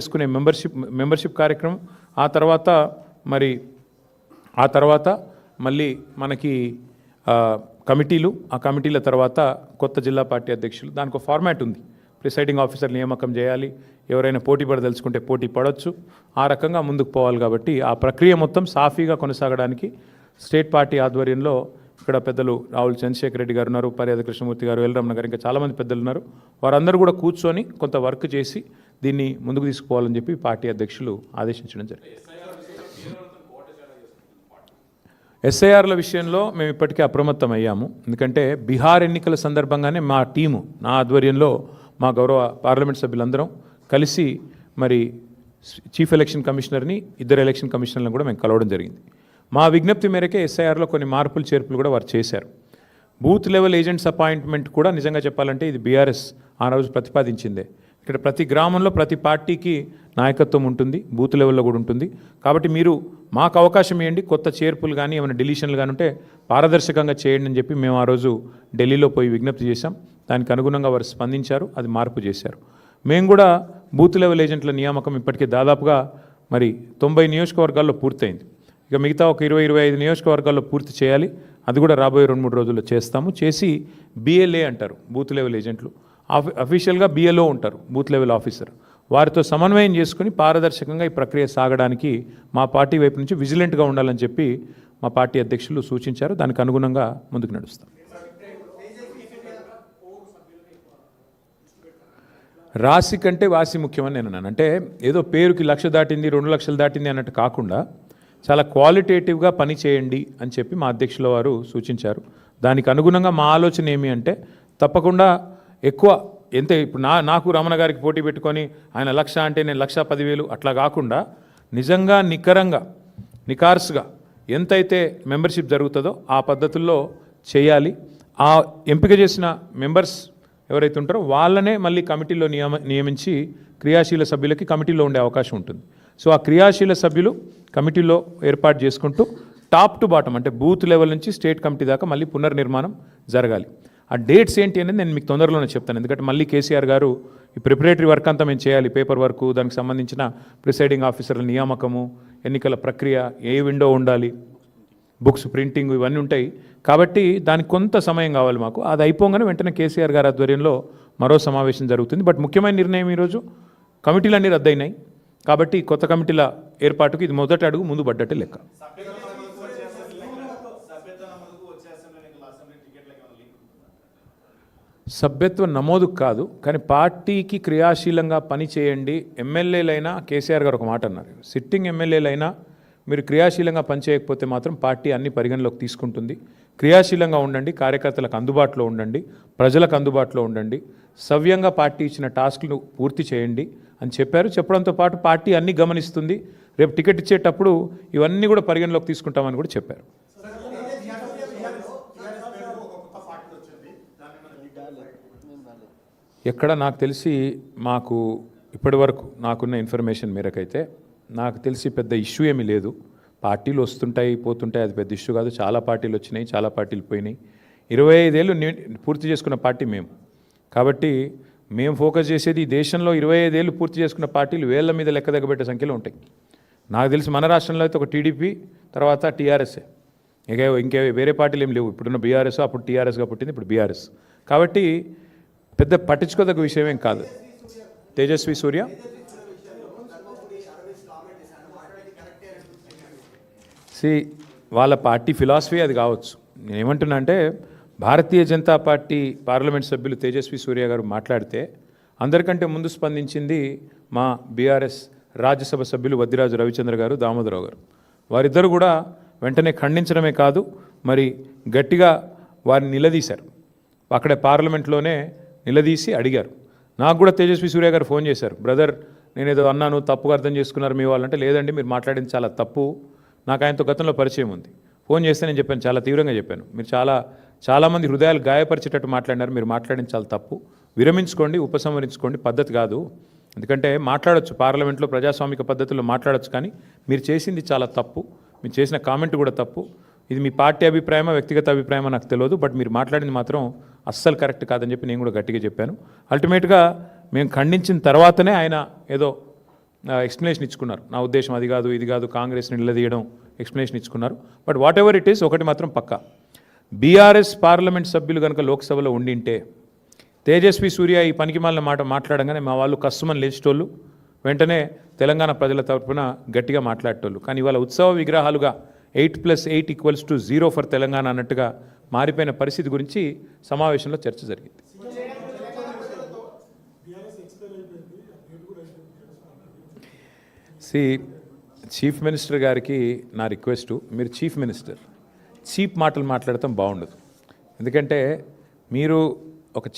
చేసుకునే మెంబర్షిప్ కార్యక్రమం ఆ తర్వాత మళ్ళీ మనకి కమిటీలు, ఆ కమిటీల తర్వాత కొత్త జిల్లా పార్టీ అధ్యక్షులు. దానికి ఒక ఫార్మాట్ ఉంది. ప్రిసైడింగ్ ఆఫీసర్ నియామకం చేయాలి, ఎవరైనా పోటీ పడదలుచుకుంటే పోటీ పడవచ్చు, ఆ రకంగా ముందుకు పోవాలి. కాబట్టి ఆ ప్రక్రియ మొత్తం సాఫీగా కొనసాగడానికి స్టేట్ పార్టీ ఆధ్వర్యంలో ఇక్కడ పెద్దలు రావుల చంద్రశేఖర్ రెడ్డి గారు ఉన్నారు, పర్యాద కృష్ణమూర్తి గారు, ఎల్రమణ గారు, ఇంకా చాలామంది పెద్దలు ఉన్నారు. వారందరూ కూడా కూర్చొని కొంత వర్క్ చేసి దీన్ని ముందుకు తీసుకుపోవాలని చెప్పి పార్టీ అధ్యక్షులు ఆదేశించడం జరిగింది. ఎస్ఐఆర్ల విషయంలో మేము ఇప్పటికే అప్రమత్తం అయ్యాము. ఎందుకంటే బీహార్ ఎన్నికల సందర్భంగానే మా టీము, నా ఆధ్వర్యంలో మా గౌరవ పార్లమెంట్ సభ్యులందరం కలిసి మరి చీఫ్ ఎలక్షన్ కమిషనర్ని, 2 ఎలక్షన్ కమిషనర్లను కూడా మేము కలవడం జరిగింది. మా విజ్ఞప్తి మేరకే ఎస్ఐఆర్లో కొన్ని మార్పులు చేర్పులు కూడా వారు చేశారు. బూత్ లెవెల్ ఏజెంట్స్ అపాయింట్మెంట్ కూడా నిజంగా చెప్పాలంటే ఇది బీఆర్ఎస్ ఆ రోజు ప్రతిపాదించిందే. ఇక్కడ ప్రతి గ్రామంలో ప్రతి పార్టీకి నాయకత్వం ఉంటుంది, బూత్ లెవెల్లో కూడా ఉంటుంది. కాబట్టి మీరు మాకు అవకాశం ఇవ్వండి, కొత్త చేర్పులు కానీ ఏమైనా డిలీషన్లు కానీ ఉంటే పారదర్శకంగా చేయండి అని చెప్పి మేము ఆ రోజు ఢిల్లీలో పోయి విజ్ఞప్తి చేశాం. దానికి అనుగుణంగా వారు స్పందించారు, అది మార్పు చేశారు. మేము కూడా బూత్ లెవెల్ ఏజెంట్ల నియామకం ఇప్పటికే దాదాపుగా మరి 90 నియోజకవర్గాల్లో పూర్తయింది. ఇక మిగతా ఒక 20-25 నియోజకవర్గాల్లో పూర్తి చేయాలి. అది కూడా రాబోయే 2-3 రోజుల్లో చేస్తాము. చేసి BLA అంటారు బూత్ లెవెల్ ఏజెంట్లు, అఫీషియల్గా BLO ఉంటారు బూత్ లెవెల్ ఆఫీసర్. వారితో సమన్వయం చేసుకుని పారదర్శకంగా ఈ ప్రక్రియ సాగడానికి మా పార్టీ వైపు నుంచి విజిలెంట్గా ఉండాలని చెప్పి మా పార్టీ అధ్యక్షులు సూచించారు. దానికి అనుగుణంగా ముందుకు నడుస్తాం. రాశి కంటే వాసి ముఖ్యమని నేను అన్నాను. అంటే ఏదో పేరుకి 1,00,000 దాటింది, 2 లక్షలు దాటింది అన్నట్టు కాకుండా చాలా క్వాలిటేటివ్గా పని చేయండి అని చెప్పి మా అధ్యక్షుల వారు సూచించారు. దానికి అనుగుణంగా మా ఆలోచన ఏమి అంటే తప్పకుండా ఎక్కువ ఇప్పుడు నాకు రమణ గారికి పోటీ పెట్టుకొని ఆయన 1,00,000 అంటే నేను 1,10,000 అట్లా కాకుండా నిజంగా నికార్సుగా ఎంతైతే మెంబర్షిప్ జరుగుతుందో ఆ పద్ధతుల్లో చేయాలి. ఆ ఎంపిక చేసిన మెంబర్స్ ఎవరైతే ఉంటారో వాళ్ళనే మళ్ళీ కమిటీలో నియమించి క్రియాశీల సభ్యులకి కమిటీలో ఉండే అవకాశం ఉంటుంది. సో ఆ క్రియాశీల సభ్యులు కమిటీలో ఏర్పాటు చేసుకుంటూ టాప్ టు బాటం అంటే బూత్ లెవెల్ నుంచి స్టేట్ కమిటీ దాకా మళ్ళీ పునర్నిర్మాణం జరగాలి. ఆ డేట్స్ ఏంటి అనేది నేను మీకు తొందరలోనే చెప్తాను. ఎందుకంటే మళ్ళీ కేసీఆర్ గారు ఈ ప్రిపరేటరీ వర్క్ అంతా మేము చేయాలి, పేపర్ వర్క్, దానికి సంబంధించిన ప్రిసైడింగ్ ఆఫీసర్ల నియామకము, ఎన్నికల ప్రక్రియ, ఏ విండో ఉండాలి, బుక్స్ ప్రింటింగ్, ఇవన్నీ ఉంటాయి. కాబట్టి దానికి కొంత సమయం కావాలి మాకు. అది అయిపోగానే వెంటనే కేసీఆర్ గారి ఆధ్వర్యంలో మరో సమావేశం జరుగుతుంది. బట్ ముఖ్యమైన నిర్ణయం ఈరోజు కమిటీలన్నీ రద్దయినాయి. కాబట్టి కొత్త కమిటీల ఏర్పాటుకు ఇది మొదటి అడుగు ముందు పడ్డట్టే లెక్క. సభ్యత్వ నమోదు కాదు, కానీ పార్టీకి క్రియాశీలంగా పని చేయండి. ఎమ్మెల్యేలైనా కేసీఆర్ గారు ఒక మాట అన్నారు, సిట్టింగ్ ఎమ్మెల్యేలైనా మీరు క్రియాశీలంగా పనిచేయకపోతే మాత్రం పార్టీ అన్ని పరిగణలోకి తీసుకుంటుంది. క్రియాశీలంగా ఉండండి, కార్యకర్తలకు అందుబాటులో ఉండండి, ప్రజలకు అందుబాటులో ఉండండి, సవ్యంగా పార్టీ ఇచ్చిన టాస్క్లు పూర్తి చేయండి అని చెప్పారు. చెప్పడంతో పాటు పార్టీ అన్ని గమనిస్తుంది, రేపు టికెట్ ఇచ్చేటప్పుడు ఇవన్నీ కూడా పరిగణలోకి తీసుకుంటామని కూడా చెప్పారు. ఎక్కడ నాకు తెలిసి మాకు ఇప్పటి వరకు నాకున్న ఇన్ఫర్మేషన్ మేరకైతే నాకు తెలిసి పెద్ద ఇష్యూ ఏమీ లేదు. పార్టీలు వస్తుంటాయి పోతుంటాయి, అది పెద్ద ఇష్యూ కాదు. చాలా పార్టీలు వచ్చినాయి, చాలా పార్టీలు పోయినాయి. 25 ఏళ్ళు పూర్తి చేసుకున్న పార్టీ మేము. కాబట్టి మేము ఫోకస్ చేసేది ఈ దేశంలో 25 ఏళ్ళు పూర్తి చేసుకున్న పార్టీలు వేళ్ల మీద లెక్క దగ్గబెట్టే సంఖ్యలో ఉంటాయి. నాకు తెలిసి మన రాష్ట్రంలో అయితే ఒక టీడీపీ, తర్వాత టీఆర్ఎస్ఏ, ఇంకే వేరే పార్టీలు ఏం లేవు. ఇప్పుడున్న బీఆర్ఎస్, అప్పుడు టీఆర్ఎస్గా పుట్టింది, ఇప్పుడు బీఆర్ఎస్. కాబట్టి పెద్ద పట్టించుకోదగ్గ విషయం ఏం కాదు. తేజస్వి సూర్య వాళ్ళ పార్టీ ఫిలాసఫీ అది కావచ్చు. నేను ఏమంటున్నా అంటే భారతీయ జనతా పార్టీ పార్లమెంట్ సభ్యులు తేజస్వి సూర్య గారు మాట్లాడితే అందరికంటే ముందు స్పందించింది మా బీఆర్ఎస్ రాజ్యసభ సభ్యులు వద్దిరాజు రవిచంద్ర గారు, దామోదరరావు గారు. వారిద్దరు కూడా వెంటనే ఖండించడమే కాదు, మరి గట్టిగా వారిని నిలదీశారు. అక్కడే పార్లమెంట్లోనే నిలదీసి అడిగారు. నాకు కూడా తేజస్వి సూర్య గారు ఫోన్ చేశారు, బ్రదర్ నేనేదో అన్నాను, తప్పుగా అర్థం చేసుకున్నారు మీ వాళ్ళంటే. లేదండి, మీరు మాట్లాడింది చాలా తప్పు, నాకు ఆయనతో గతంలో పరిచయం ఉంది. ఫోన్ చేస్తే నేను చెప్పాను, చాలా తీవ్రంగా చెప్పాను, మీరు చాలామంది హృదయాలు గాయపరిచేటట్టు మాట్లాడినారు, మీరు మాట్లాడింది చాలా తప్పు, విరమించుకోండి, ఉపసంహరించుకోండి, పద్ధతి కాదు. ఎందుకంటే మాట్లాడొచ్చు, పార్లమెంట్లో ప్రజాస్వామిక పద్ధతుల్లో మాట్లాడొచ్చు, కానీ మీరు చేసింది చాలా తప్పు, మీరు చేసిన కామెంట్ కూడా తప్పు. ఇది మీ పార్టీ అభిప్రాయమా వ్యక్తిగత అభిప్రాయమా నాకు తెలియదు, బట్ మీరు మాట్లాడింది మాత్రం అస్సలు కరెక్ట్ కాదని చెప్పి నేను కూడా గట్టిగా చెప్పాను. అల్టిమేట్గా మేము ఖండించిన తర్వాతనే ఆయన ఏదో ఎక్స్ప్లెనేషన్ ఇచ్చుకున్నారు. నా ఉద్దేశం అది కాదు, ఇది కాదు, కాంగ్రెస్ని నిలదీయడం ఎక్స్ప్లెనేషన్ ఇచ్చుకున్నారు. But whatever it is, ఒకటి మాత్రం పక్కా, బీఆర్ఎస్ పార్లమెంట్ సభ్యులు కనుక లోక్సభలో ఉండింటే తేజస్వి సూర్య ఈ పనికిమాలిన మాట మాట్లాడంగానే మా వాళ్ళు కస్సుమని లేచేటోళ్ళు, వెంటనే తెలంగాణ ప్రజల తరపున గట్టిగా మాట్లాడేటోళ్ళు. కానీ ఇవాళ ఉత్సవ విగ్రహాలుగా 8+8 = 0 ఫర్ తెలంగాణ అన్నట్టుగా మారిపోయిన పరిస్థితి గురించి సమావేశంలో చర్చ జరిగింది. చీఫ్ మినిస్టర్ గారికి నా రిక్వెస్టు, మీరు చీఫ్ మినిస్టర్, చీప్ మాటలు మాట్లాడటం బాగుండదు. ఎందుకంటే మీరు ఒక